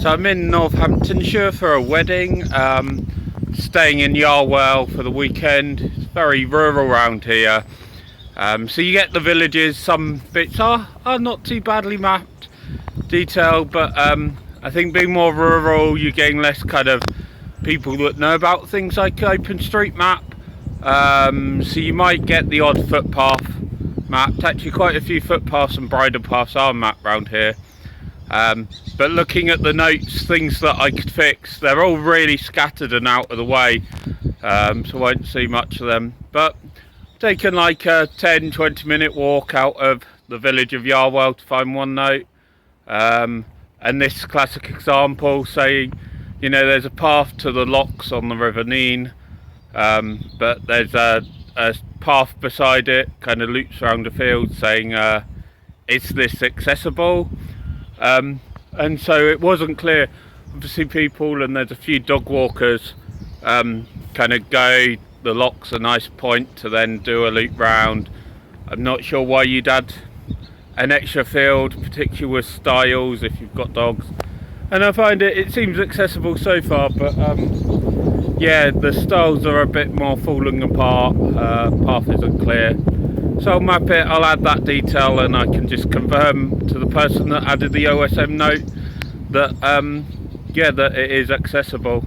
So I'm in Northamptonshire for a wedding, staying in Yarwell for the weekend. It's very rural around here. So you get the villages, some bits are not too badly mapped, detailed, but I think being more rural, you're getting less kind of people that know about things like OpenStreetMap. So you might get the odd footpath mapped. Actually, quite a few footpaths and bridle paths are mapped around here. But looking at the notes, things that I could fix, they're all really scattered and out of the way, so I won't see much of them. But taken like a 10-20 minute walk out of the village of Yarwell to find one note, and this classic example saying, you know, there's a path to the locks on the River Nene, but there's a path beside it, kind of loops around the field saying, is this accessible? And so it wasn't clear. Obviously people, and there's a few dog walkers, kind of go, the lock's a nice point to then do a loop round. I'm not sure why you'd add an extra field, particularly with stiles if you've got dogs. And I find it seems accessible so far, but yeah, the stiles are a bit more falling apart, path isn't clear. So I'll map it, I'll add that detail, and I can just confirm to the person that added the OSM note that yeah, that it is accessible.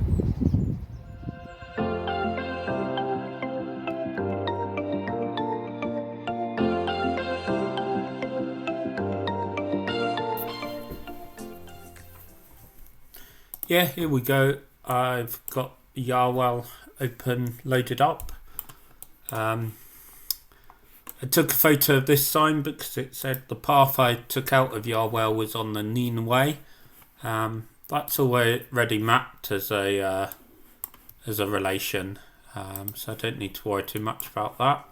Yeah, here we go. I've got Yarwell open, loaded up. I took a photo of this sign because it said the path I took out of Yarwell was on the Nene Way. That's already mapped as a relation, so I don't need to worry too much about that.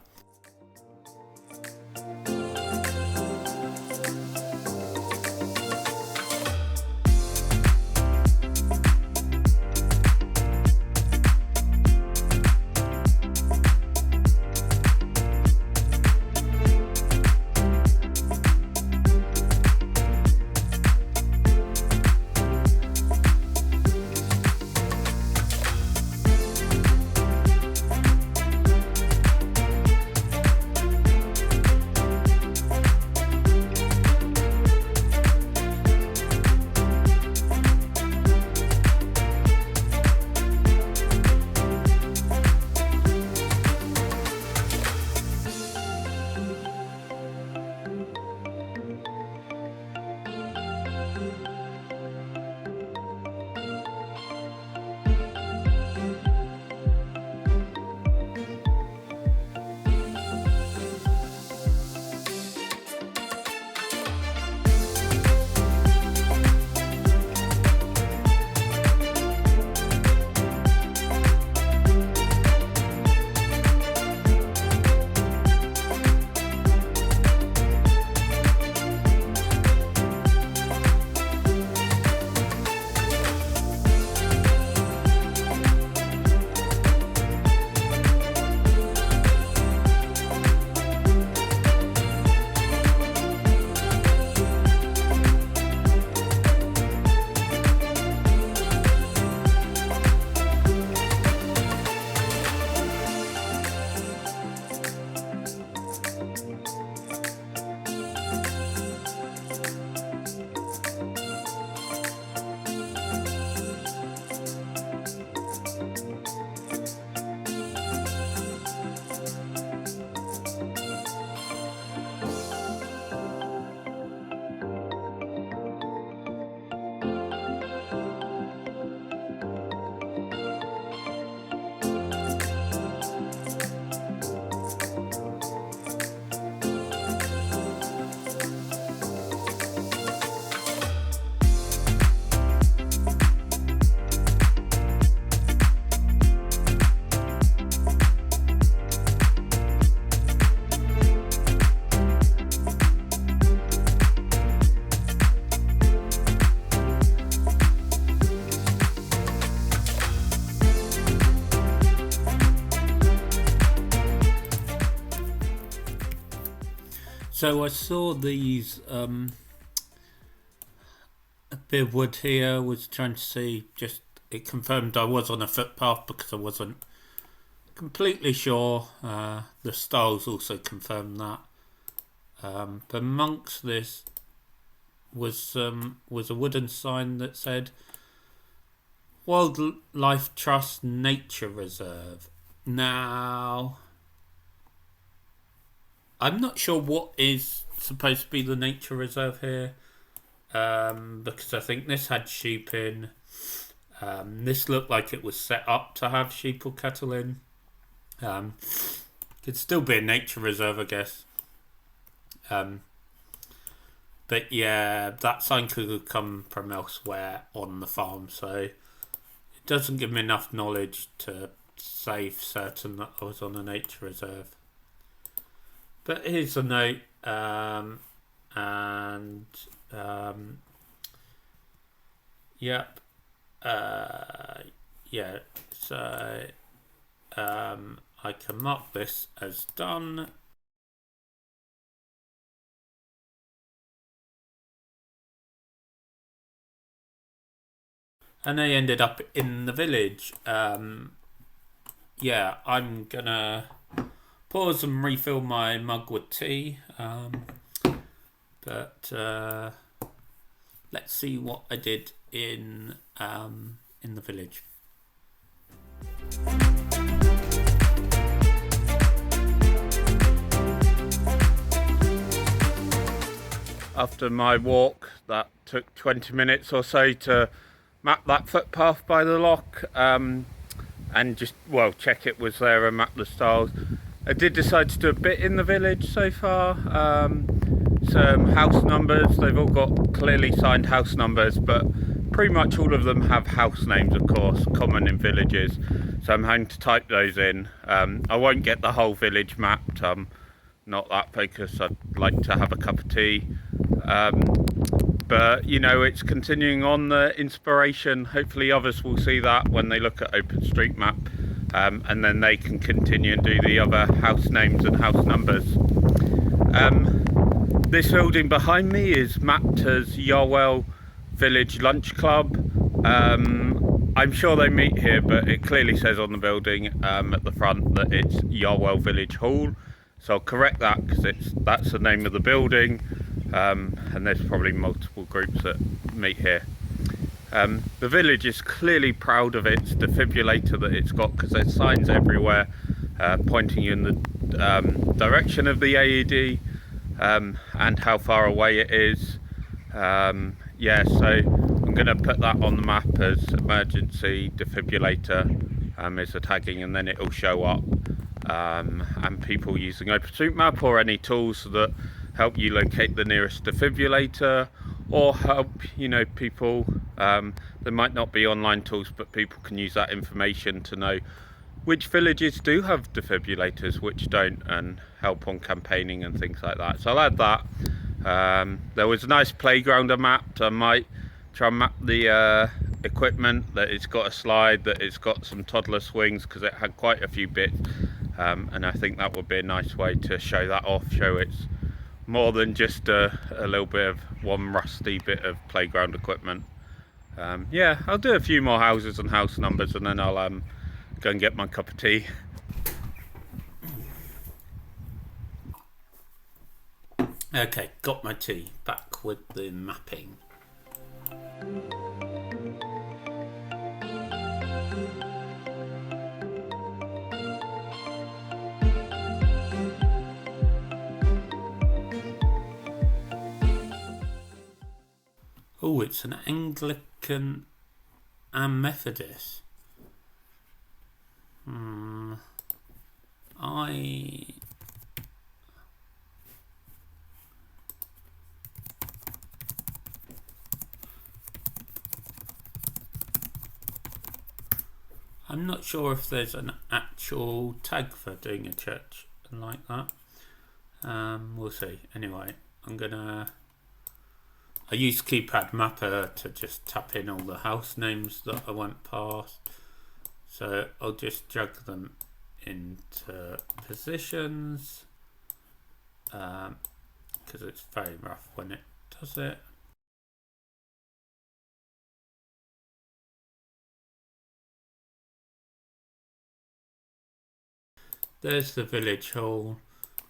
So I saw these bit of wood here. Was trying to see, just it confirmed I was on a footpath because I wasn't completely sure. The styles also confirmed that. But amongst this was a wooden sign that said Wildlife Trust Nature Reserve. Now, I'm not sure what is supposed to be the nature reserve here, because I think this had sheep in. This looked like it was set up to have sheep or cattle in. Could still be a nature reserve, I guess. But yeah, that sign could have come from elsewhere on the farm, so it doesn't give me enough knowledge to say for certain that I was on a nature reserve. But here's a note, yep, yeah, so I can mark this as done. And I ended up in the village. Yeah, I'm gonna pause and refill my mug with tea. But let's see what I did in the village. After my walk, that took 20 minutes or so to map that footpath by the lock, and just, well, check it was there and map the styles. I did decide to do a bit in the village so far. Some house numbers, they've all got clearly signed house numbers, but pretty much all of them have house names, of course, common in villages. So I'm having to type those in. I won't get the whole village mapped. I'm not that focused. I'd like to have a cup of tea. But you know, it's continuing on the inspiration. Hopefully others will see that when they look at OpenStreetMap, and then they can continue and do the other house names and house numbers. This building behind me is mapped as Yarwell Village Lunch Club. I'm sure they meet here, but it clearly says on the building at the front that it's Yarwell Village Hall. So I'll correct that because that's the name of the building. And there's probably multiple groups that meet here. The village is clearly proud of its defibrillator that it's got, because there's signs everywhere pointing you in the direction of the AED, and how far away it is. Yeah, so I'm going to put that on the map as emergency defibrillator is the tagging, and then it will show up, and people using OpenStreetMap or any tools that help you locate the nearest defibrillator, or help, you know, people, there might not be online tools, but people can use that information to know which villages do have defibrillators, which don't, and help on campaigning and things like that. So I'll add that. There was a nice playground I mapped. I might try and map the equipment, that it's got a slide, that it's got some toddler swings, because it had quite a few bits, and I think that would be a nice way to show that off, show it's more than just a little bit of one rusty bit of playground equipment. Yeah, I'll do a few more houses and house numbers, and then I'll go and get my cup of tea. Okay, got my tea. Back with the mapping. Oh, it's an Anglican and Methodist. I'm not sure if there's an actual tag for doing a church like that. We'll see. Anyway, I use Keypad Mapper to just tap in all the house names that I went past. So I'll just drag them into positions, because it's very rough when it does it. there's the village hall.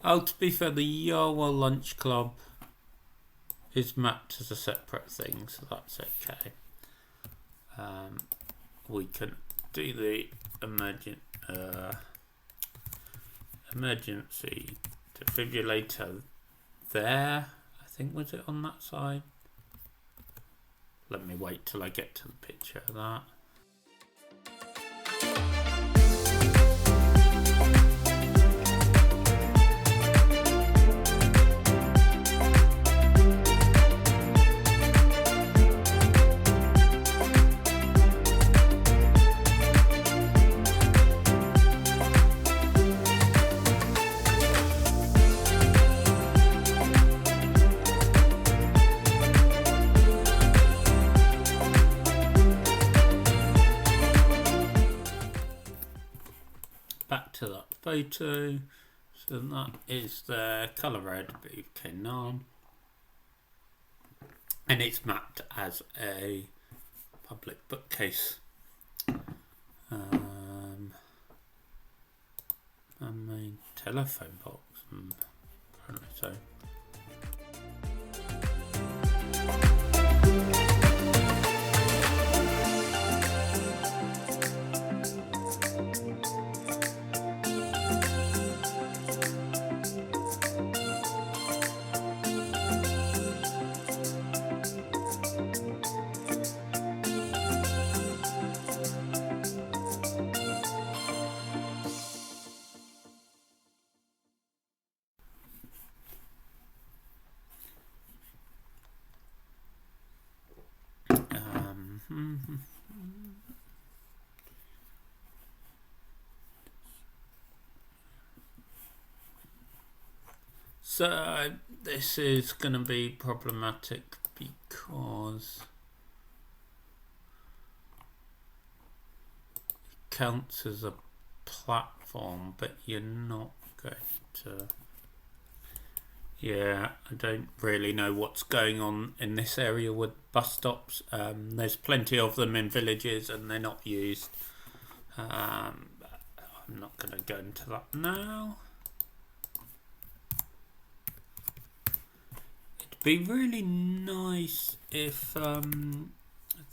Oh, to be fair, the Yarwell Lunch Club is mapped as a separate thing, so that's okay. We can do the emergency defibrillator there. I think, was it on that side? Let me wait till I get to the picture of that. Back to that photo. So that is the colour red BK9, and it's mapped as a public bookcase. My main telephone box, apparently so. So this is going to be problematic because it counts as a platform, but you're not going to... Yeah, I don't really know what's going on in this area with bus stops. There's plenty of them in villages and they're not used. I'm not going to go into that now. It'd be really nice if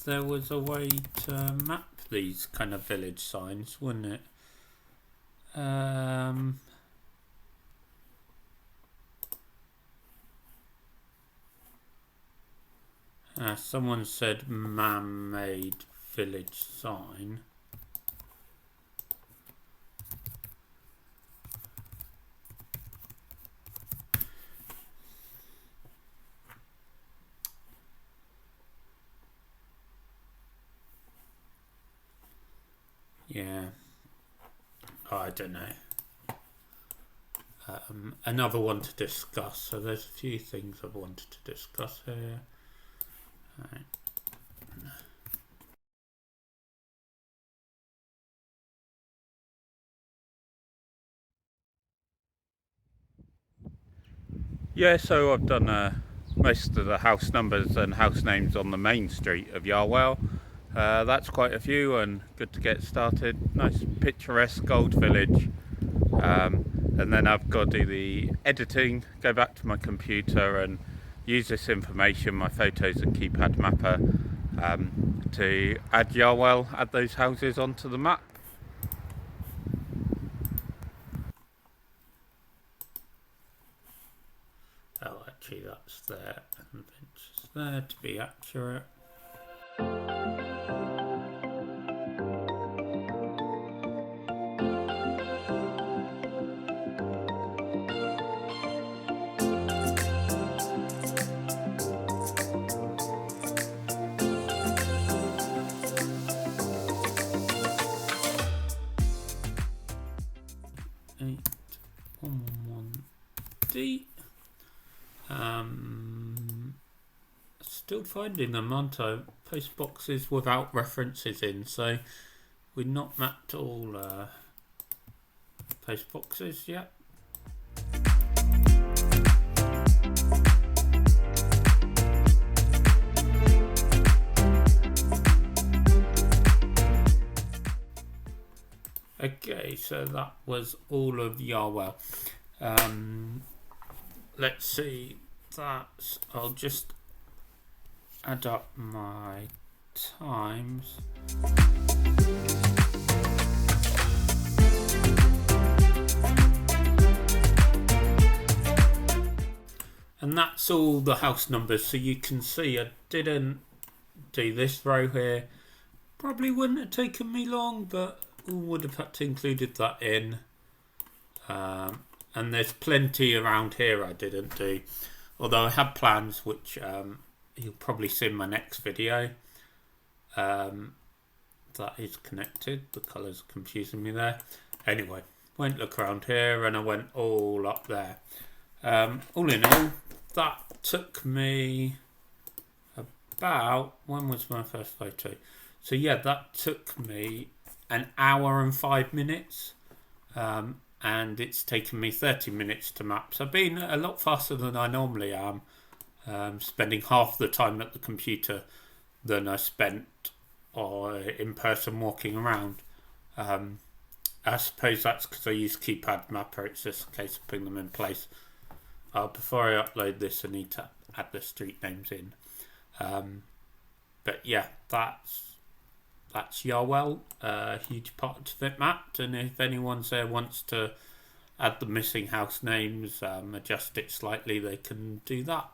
there was a way to map these kind of village signs, wouldn't it? Someone said man-made village sign. Yeah, I don't know. Another one to discuss. So there's a few things I wanted to discuss here. Right. Yeah, so I've done most of the house numbers and house names on the main street of Yarwell. That's quite a few and good to get started. Nice picturesque old village. And then I've got to do the editing, go back to my computer and use this information, my photos and keypad mapper, to add Yarwell, add those houses onto the map. Oh, actually that's there and the bench is there to be accurate. Still finding them, aren't I? Post boxes without references in, so we've not mapped all post boxes yet. Okay, so that was all of Yarwell. Let's see. I'll just add up my times. And that's all the house numbers, so you can see I didn't do this row here. Probably wouldn't have taken me long, but would have had to included that in. And there's plenty around here I didn't do, although I had plans which you'll probably see in my next video. That is connected. The colours are confusing me there. Anyway, went look around here and I went all up there. All in all, that took me about, when was my first photo? So yeah, that took me an hour and 5 minutes, and it's taken me 30 minutes to map. So I've been a lot faster than I normally am, spending half the time at the computer than I spent in person walking around. I suppose that's because I use keypad mapper. It's just a case of putting them in place. Before I upload this, I need to add the street names in. But yeah, that's Yarwell. A huge part of it mapped, and if anyone there wants to add the missing house names, adjust it slightly, they can do that.